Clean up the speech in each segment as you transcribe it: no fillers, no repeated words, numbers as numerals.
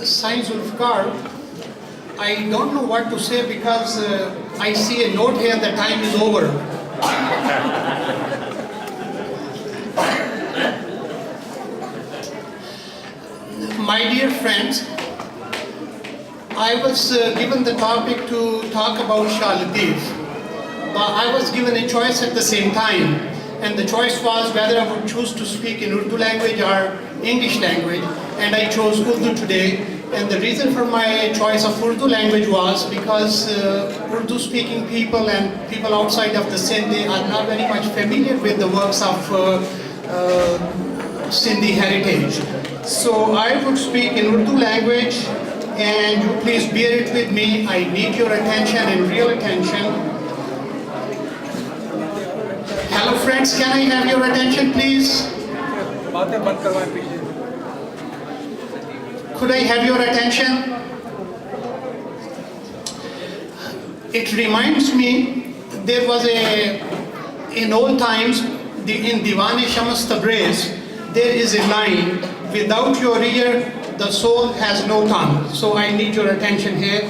Saint Zulfikar, I don't know what to say because I see a note here that time is over. My dear friends, I was given the topic to talk about Shah Latif, but I was given a choice at the same time, and the choice was whether I would choose to speak in Urdu language or English language, and I chose Urdu today. And the reason for my choice of Urdu language was because Urdu speaking people and people outside of the Sindhi are not very much familiar with the works of Sindhi heritage. So I would speak in Urdu language, and you please bear it with me. I need your attention and real attention. Hello friends, can I have your attention please? Could I have your attention? It reminds me, there was in old times, in Diwan-e-Shams Tabriz, there is a line, without your ear, the soul has no tongue. So I need your attention here.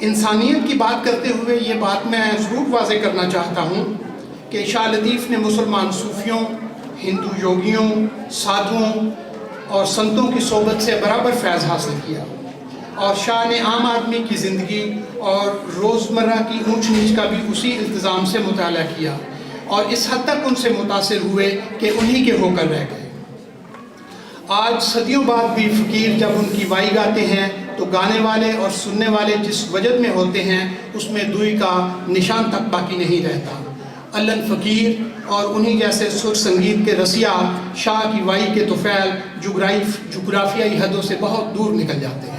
انسانیت کی بات کرتے ہوئے یہ بات میں ضرور واضح کرنا چاہتا ہوں کہ شاہ لطیف نے مسلمان صوفیوں، ہندو یوگیوں، سادھوؤں اور سنتوں کی صحبت سے برابر فیض حاصل کیا، اور شاہ نے عام آدمی کی زندگی اور روزمرہ کی اونچ نیچ کا بھی اسی التزام سے مطالعہ کیا، اور اس حد تک ان سے متاثر ہوئے کہ انہی کے ہو کر رہ گئے۔ آج صدیوں بعد بھی فقیر جب ان کی وائی گاتے ہیں تو گانے والے اور سننے والے جس وجد میں ہوتے ہیں اس میں دوئی کا نشان تک باقی نہیں رہتا۔ علن فقیر اور انہی جیسے سر سنگیت کے رسیا شاہ کی وائی کے طفیل جغرافیائی حدوں سے بہت دور نکل جاتے ہیں۔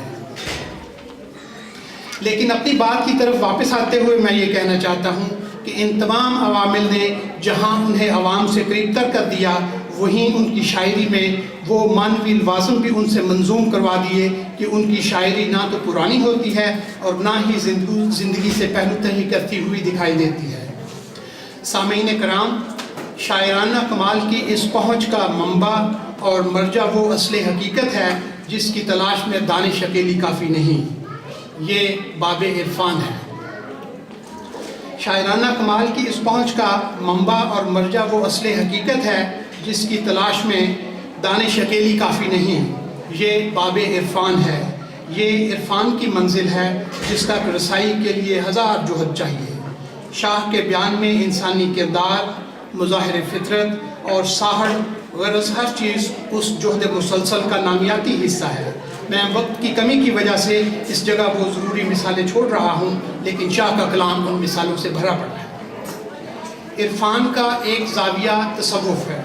لیکن اپنی بات کی طرف واپس آتے ہوئے میں یہ کہنا چاہتا ہوں کہ ان تمام عوامل نے جہاں انہیں عوام سے قریب تر کر دیا، وہیں ان کی شاعری میں وہ معنوی لوازم بھی ان سے منظوم کروا دیے کہ ان کی شاعری نہ تو پرانی ہوتی ہے اور نہ ہی زندگی سے پہلو تہی کرتی ہوئی دکھائی دیتی ہے۔ سامعین کرام، شاعرانہ کمال کی اس پہنچ کا منبع اور مرجع وہ اصل حقیقت ہے جس کی تلاش میں دانش اکیلی کافی نہیں، یہ باب عرفان ہے۔ شاعرانہ کمال کی اس پہنچ کا منبع اور مرجع وہ اصل حقیقت ہے جس کی تلاش میں دانش اکیلی کافی نہیں، یہ باب عرفان ہے۔ یہ عرفان کی منزل ہے جس تک رسائی کے لیے ہزار جہد چاہیے۔ شاہ کے بیان میں انسانی کردار، مظاہر فطرت اور ساحر غرض ہر چیز اس جہد مسلسل کا نامیاتی حصہ ہے۔ میں وقت کی کمی کی وجہ سے اس جگہ وہ ضروری مثالیں چھوڑ رہا ہوں، لیکن شاہ کا کلام ان مثالوں سے بھرا پڑا ہے۔ عرفان کا ایک زاویہ تصوف ہے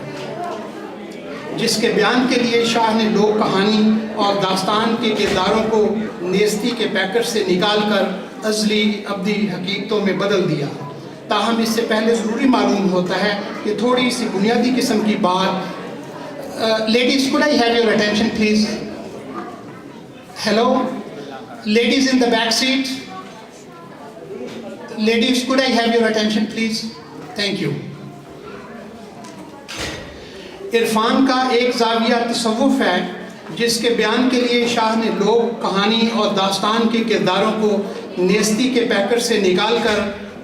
جس کے بیان کے لیے شاہ نے لوک کہانی اور داستان کے کرداروں کو نیستی کے پیکر سے نکال کر ازلی ابدی حقیقتوں میں بدل دیا۔ تاہم اس سے پہلے ضروری معلوم ہوتا ہے کہ تھوڑی سی بنیادی قسم کی بات ladies could I have your attention please? Hello? Ladies in the back seat? Ladies could I have your attention please? Thank you. Irfan کا ایک زاویہ تصوف ہے جس کے بیان کے لیے شاہ نے لوک کہانی اور داستان کے کرداروں کو نیستی کے پیکر سے نکال کر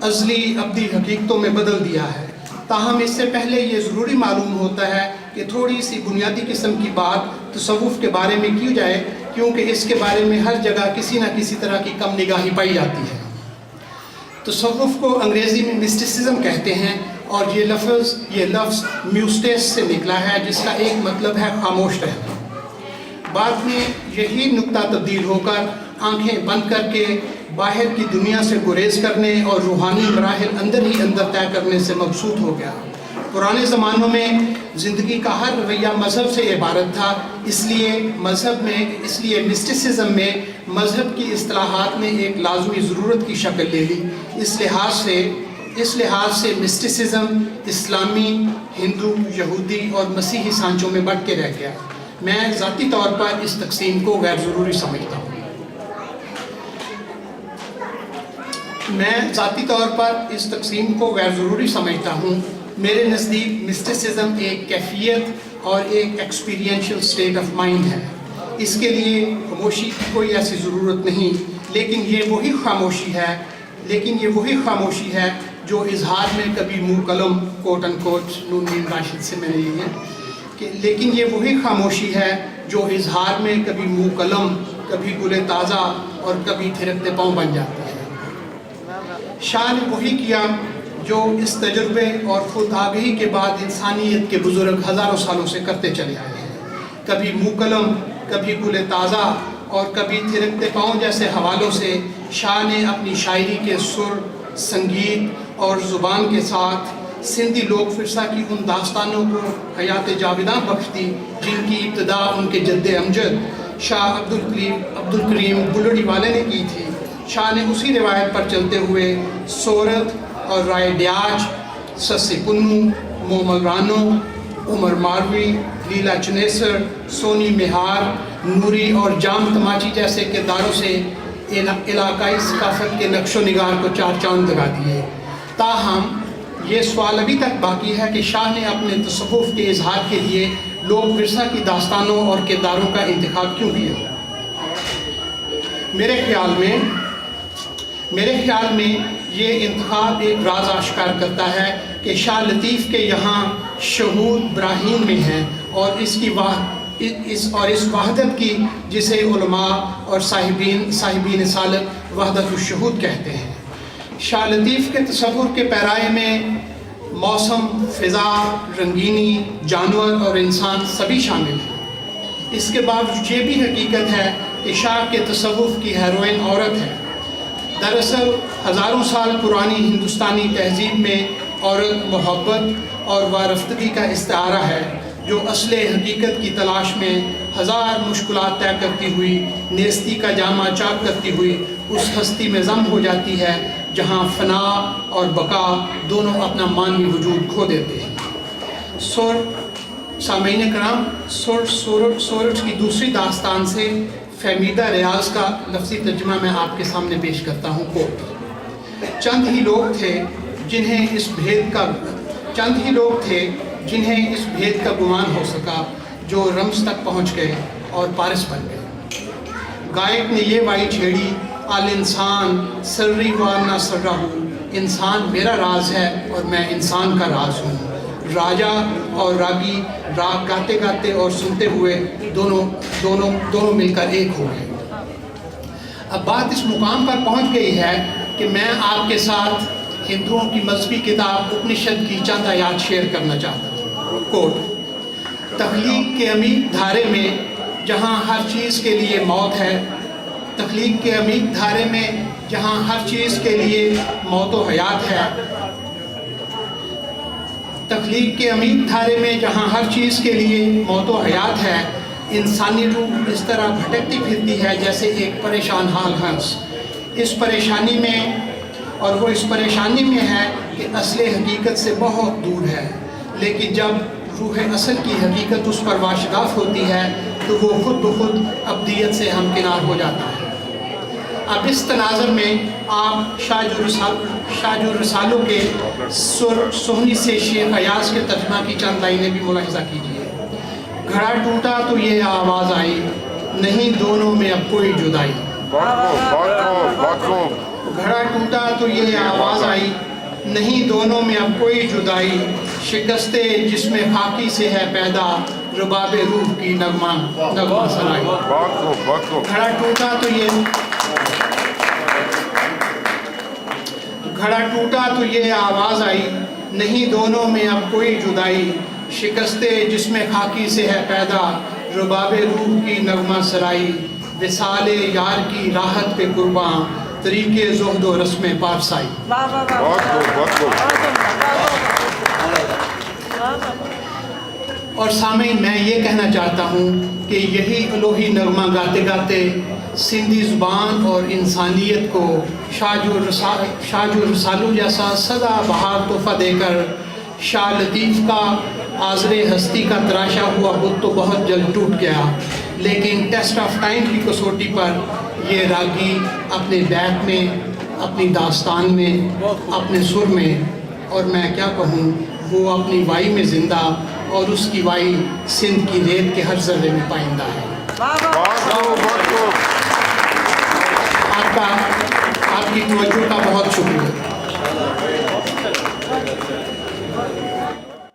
ازلی ابدی حقیقتوں میں بدل دیا ہے۔ تاہم اس سے پہلے یہ ضروری معلوم ہوتا ہے کہ تھوڑی سی بنیادی قسم کی بات تصوف کے بارے میں کی جائے، کیونکہ اس کے بارے میں ہر جگہ کسی نہ کسی طرح کی کم نگاہی پائی جاتی ہے۔ تصوف کو انگریزی میں مسٹسزم کہتے ہیں، اور یہ لفظ میوسٹس سے نکلا ہے جس کا ایک مطلب ہے خاموش رہنا۔ بعد میں یہی نقطہ تبدیل ہو کر آنکھیں بند کر کے باہر کی دنیا سے گریز کرنے اور روحانی مراحل اندر ہی اندر طے کرنے سے مبسوط ہو گیا۔ پرانے زمانوں میں زندگی کا ہر رویہ مذہب سے عبارت تھا، اس لیے مسٹسزم میں مذہب کی اصطلاحات نے ایک لازمی ضرورت کی شکل لے لی۔ اس لحاظ سے مسٹسزم اسلامی، ہندو، یہودی اور مسیحی سانچوں میں بٹ کے رہ گیا۔ میں ذاتی طور پر اس تقسیم کو غیر ضروری سمجھتا ہوں۔ میرے نزدیک مسٹسزم ایک کیفیت اور ایک ایکسپیرینشل سٹیٹ آف مائنڈ ہے۔ اس کے لیے خاموشی کی کوئی ایسی ضرورت نہیں، لیکن یہ وہی خاموشی ہے جو اظہار میں کبھی منہ قلم کوٹ ان کوٹ نون میم راشد سے میں نے یہ ہے لیکن یہ وہی خاموشی ہے جو اظہار میں کبھی منہ قلم، کبھی گل تازہ اور کبھی تھرکتے پاؤں بن جاتی ہے۔ شاہ نے وہی کیا جو اس تجربے اور خود آگہی کے بعد انسانیت کے بزرگ ہزاروں سالوں سے کرتے چلے آئے ہیں۔ کبھی منہ قلم، کبھی گل تازہ اور کبھی تھرکتے پاؤں جیسے حوالوں سے شاہ نے اپنی شاعری کے سر، سنگیت اور زبان کے ساتھ سندھی لوک فرسہ کی ان داستانوں کو حیات جاویداں بخش دی جن کی ابتدا ان کے جد امجد شاہ عبدالکریم بلڑی والے نے کی تھی۔ شاہ نے اسی روایت پر چلتے ہوئے سورت اور رائے ڈیاج، سسی پنو، مومل رانو، عمر ماروی، لیلا چنیسر، سونی مہار، نوری اور جام تماچی جیسے کرداروں سے علاقائی ثقافت کے نقش و نگار کو چار چاند لگا دیے۔ تاہم یہ سوال ابھی تک باقی ہے کہ شاہ نے اپنے تصوف کے اظہار کے لیے لوک ورثہ کی داستانوں اور کرداروں کا انتخاب کیوں کیا؟ میرے خیال میں میرے خیال میں یہ انتخاب ایک راز آشکار کرتا ہے کہ شاہ لطیف کے یہاں شہود براہین میں ہیں اور اس وحدت کی جسے علماء اور صاحبین سالک وحدت الشہود کہتے ہیں۔ شاہ لطیف کے تصور کے پیرائے میں موسم، فضا، رنگینی، جانور اور انسان سبھی شامل ہیں۔ اس کے باوجود یہ بھی حقیقت ہے کہ شاہ کے تصوف کی ہیروئن عورت ہے۔ دراصل ہزاروں سال پرانی ہندوستانی تہذیب میں عورت محبت اور وارفتگی کا استعارہ ہے، جو اصل حقیقت کی تلاش میں ہزار مشکلات طے کرتی ہوئی، نیستی کا جامہ چاک کرتی ہوئی اس ہستی میں ضم ہو جاتی ہے جہاں فنا اور بقا دونوں اپنا مانوی وجود کھو دیتے ہیں۔ سامعین کرام، سورج کی دوسری داستان سے فہمیدہ ریاض کا لفظی ترجمہ میں آپ کے سامنے پیش کرتا ہوں۔ چند ہی لوگ تھے جنہیں اس بھید کا گمان ہو سکا، جو رمز تک پہنچ گئے اور پارس بن گئے۔ گائک نے یہ وائی چھیڑی، آل انسان سری و نہ سرہ، انسان میرا راز ہے اور میں انسان کا راز ہوں۔ راجا اور راگی راگ گاتے گاتے اور سنتے ہوئے دونوں مل کر ایک ہو گئے۔ اب بات اس مقام پر پہنچ گئی ہے کہ میں آپ کے ساتھ ہندوؤں کی مذہبی کتاب اپنشد کی چند آیات شیئر کرنا چاہتا ہوں۔ کوٹ: تخلیق کے عمیق دھارے میں جہاں ہر چیز کے لیے موت ہے، تخلیق کے عمیق دھارے میں جہاں ہر چیز کے لیے موت و حیات ہے، تخلیق کے عمیق دھارے میں جہاں ہر چیز کے لیے موت و حیات ہے، انسانی روح اس طرح بھٹکتی پھرتی ہے جیسے ایک پریشان حال ہنس۔ اس پریشانی میں ہے کہ اصل حقیقت سے بہت دور ہے، لیکن جب روح اصل کی حقیقت اس پر واشگاف ہوتی ہے تو وہ خود بخود ابدیت سے ہمکنار ہو جاتا ہے۔ اب اس تناظر میں آپ شاہ رسالوں کے سہنی سے شیخ ایاز کے ترجمہ کی چند لائنیں بھی ملاحظہ کیجیے۔ گھڑا ٹوٹا تو یہ آواز آئی، نہیں دونوں میں اب کوئی جدائی۔ گھڑا ٹوٹا تو یہ آواز آئی، نہیں دونوں میں اب کوئی جدائی، شکستے جسم خاکی سے ہے پیدا، رباب روح کی نغمہ سرائی۔ گھڑا ٹوٹا تو یہ آواز آئی، نہیں دونوں میں اب کوئی جدائی، شکستے جسم خاکی سے ہے پیدا، رباب روح کی نغمہ سرائی، وصال یار کی راحت پہ قرباں، طریق زہد و رسم پارسائی۔ اور سامعین، میں یہ کہنا چاہتا ہوں کہ یہی الوہی نغمہ گاتے گاتے سندھی زبان اور انسانیت کو شاہ رسالو جیسا سدا بہار تحفہ دے کر شاہ لطیف کا آذر ہستی کا تراشا ہوا بت تو بہت جلد ٹوٹ گیا، لیکن ٹیسٹ آف ٹائم کی کسوٹی پر یہ راگی اپنے بیت میں، اپنی داستان میں، اپنے سر میں، اور میں کیا کہوں، وہ اپنی وائی میں زندہ، اور اس کی وائی سندھ کی ریت کے ہر ذرے میں پائندہ ہے۔ آپ کی توجہ کا بہت شکریہ۔